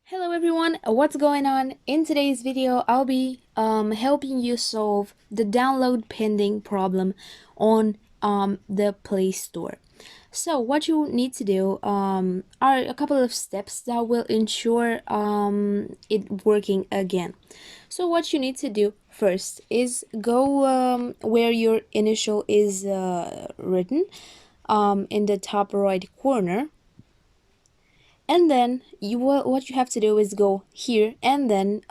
Hello everyone, what's going on? In today's video, I'll be helping you solve the download pending problem on the Play Store. So what you need to do are a couple of steps that will ensure it working again. So what you need to do first is go where your initial is written in the top right corner, and then what you have to do is go here, and then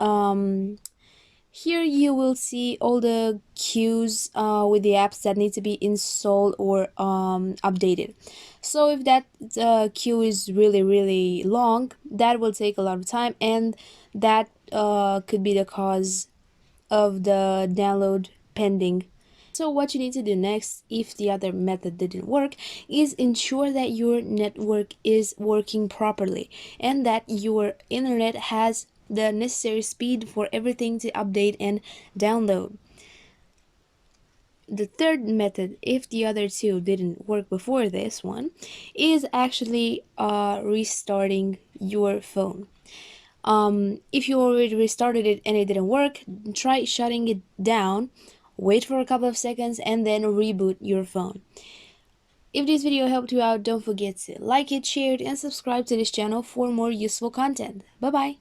here you will see all the queues with the apps that need to be installed or updated. So if that queue is really long, that will take a lot of time, and that could be the cause of the download pending. So what you need to do next, if the other method didn't work, is ensure that your network is working properly and that your internet has the necessary speed for everything to update and download. The third method, if the other two didn't work before this one, is actually restarting your phone. If you already restarted it and it didn't work, try shutting it down, wait for a couple of seconds, and then reboot your phone. If this video helped you out, don't forget to like it, share it, and subscribe to this channel for more useful content. Bye bye.